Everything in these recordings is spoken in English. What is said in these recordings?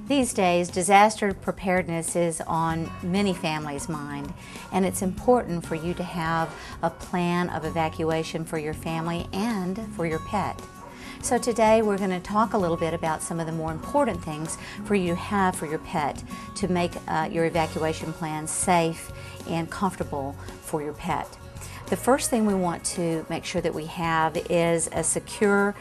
These days, disaster preparedness is on many families' mind, and it's important for you to have a plan of evacuation for your family and for your pet. So today we're going to talk a little bit about some of the more important things for you to have for your pet to make your evacuation plan safe and comfortable for your pet. The first thing we want to make sure that we have is a secure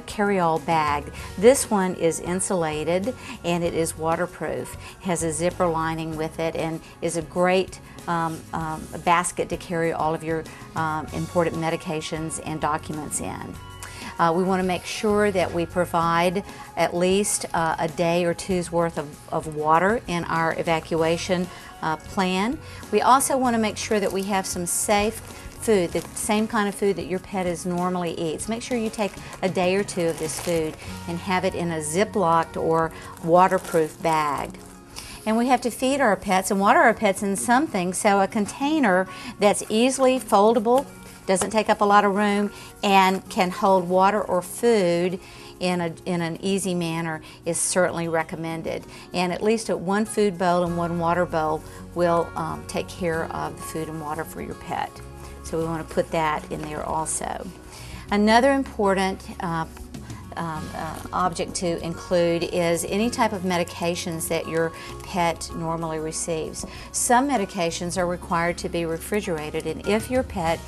carry-all bag. This one is insulated and it is waterproof. It has a zipper lining with it and is a great basket to carry all of your important medications and documents in. We want to make sure that we provide at least a day or two's worth of water in our evacuation plan. We also want to make sure that we have some safe food, the same kind of food that your pet is normally eats. Make sure you take a day or two of this food and have it in a zip-locked or waterproof bag. And we have to feed our pets and water our pets in something, so a container that's easily foldable, doesn't take up a lot of room, and can hold water or food in an easy manner is certainly recommended. And at least one food bowl and one water bowl will take care of the food and water for your pet. So we want to put that in there also. Another important object to include is any type of medications that your pet normally receives. Some medications are required to be refrigerated, and if your pet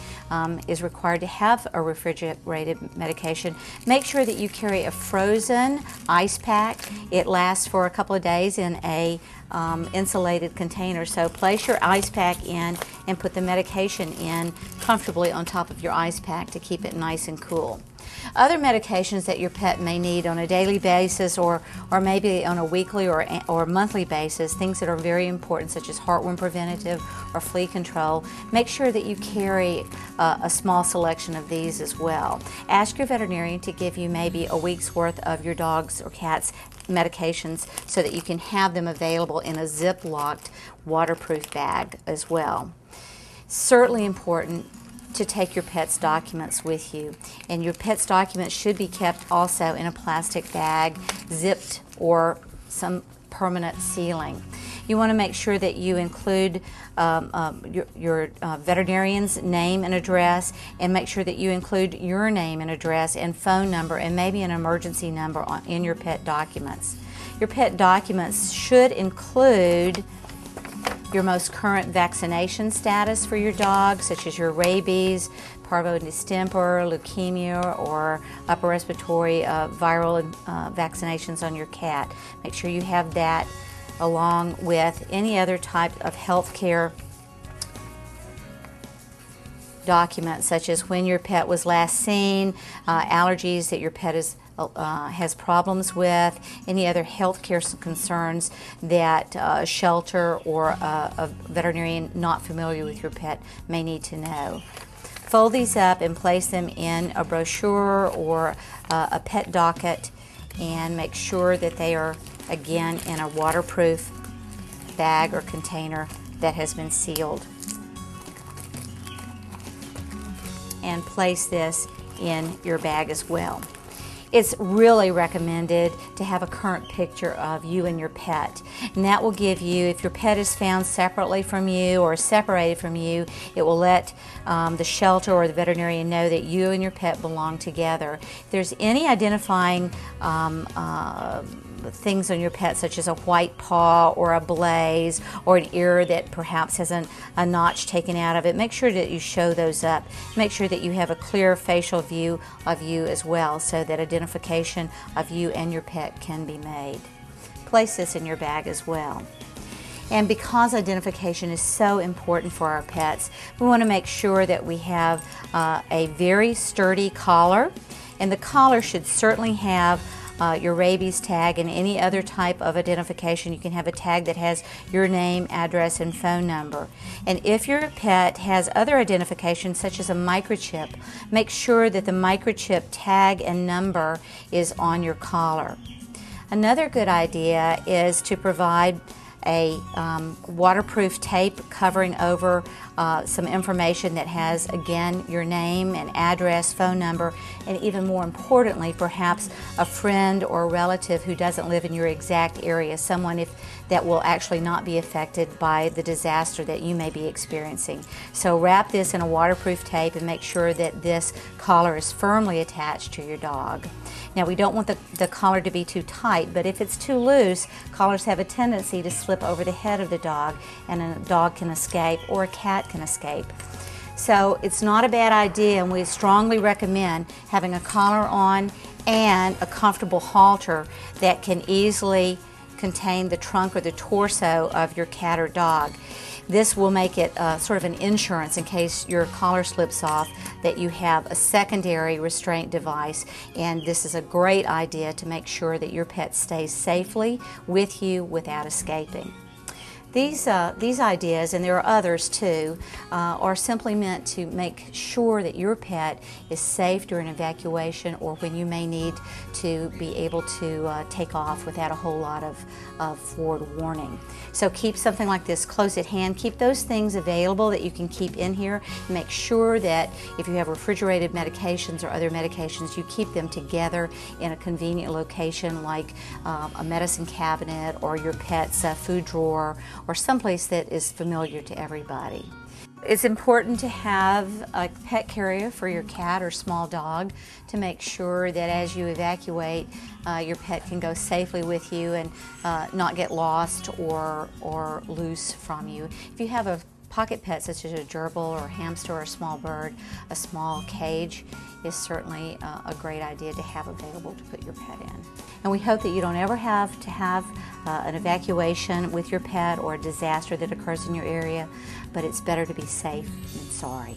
is required to have a refrigerated medication, make sure that you carry a frozen ice pack. It lasts for a couple of days in a insulated container, so place your ice pack in and put the medication in comfortably on top of your ice pack to keep it nice and cool. Other medications that your pet may need on a daily basis or maybe on a weekly or monthly basis, things that are very important such as heartworm preventative or flea control, make sure that you carry a small selection of these as well. Ask your veterinarian to give you maybe a week's worth of your dog's or cat's medications so that you can have them available in a zip-locked waterproof bag as well. Certainly important to take your pet's documents with you, and your pet's documents should be kept also in a plastic bag, zipped, or some permanent sealing. You want to make sure that you include your veterinarian's name and address, and make sure that you include your name and address and phone number and maybe an emergency number in your pet documents. Your pet documents should include your most current vaccination status for your dog, such as your rabies, parvo distemper, leukemia, or upper respiratory viral vaccinations on your cat. Make sure you have that along with any other type of health care documents, such as when your pet was last seen, allergies that your pet has problems with, any other health care concerns that a shelter or a veterinarian not familiar with your pet may need to know. Fold these up and place them in a brochure or a pet docket, and make sure that they are again in a waterproof bag or container that has been sealed. And place this in your bag as well. It's really recommended to have a current picture of you and your pet, and that will give you, if your pet is found separately from you or separated from you, it will let the shelter or the veterinarian know that you and your pet belong together. If there's any identifying things on your pet, such as a white paw or a blaze or an ear that perhaps has a notch taken out of it, make sure that you show those up. Make sure that you have a clear facial view of you as well, so that identification of you and your pet can be made. Place this in your bag as well. And because identification is so important for our pets, we want to make sure that we have a very sturdy collar, and the collar should certainly have your rabies tag and any other type of identification. You can have a tag that has your name, address, and phone number. And if your pet has other identification, such as a microchip, make sure that the microchip tag and number is on your collar. Another good idea is to provide a waterproof tape covering over some information that has, again, your name and address, phone number, and even more importantly, perhaps a friend or relative who doesn't live in your exact area, someone that will actually not be affected by the disaster that you may be experiencing. So wrap this in a waterproof tape and make sure that this collar is firmly attached to your dog. Now, we don't want the collar to be too tight, but if it's too loose, collars have a tendency to slip over the head of the dog, and a dog can escape or a cat can escape. So it's not a bad idea, and we strongly recommend having a collar on and a comfortable halter that can easily contain the trunk or the torso of your cat or dog. This will make it sort of an insurance in case your collar slips off, that you have a secondary restraint device, and this is a great idea to make sure that your pet stays safely with you without escaping. These ideas, and there are others too, are simply meant to make sure that your pet is safe during evacuation or when you may need to be able to take off without a whole lot of forward warning. So keep something like this close at hand. Keep those things available that you can keep in here. Make sure that if you have refrigerated medications or other medications, you keep them together in a convenient location like a medicine cabinet or your pet's food drawer, or someplace that is familiar to everybody. It's important to have a pet carrier for your cat or small dog to make sure that as you evacuate, your pet can go safely with you and not get lost or loose from you. If you have a pocket pet such as a gerbil or a hamster or a small bird, a small cage is certainly a great idea to have available to put your pet in. And we hope that you don't ever have to have an evacuation with your pet or a disaster that occurs in your area, but it's better to be safe than sorry.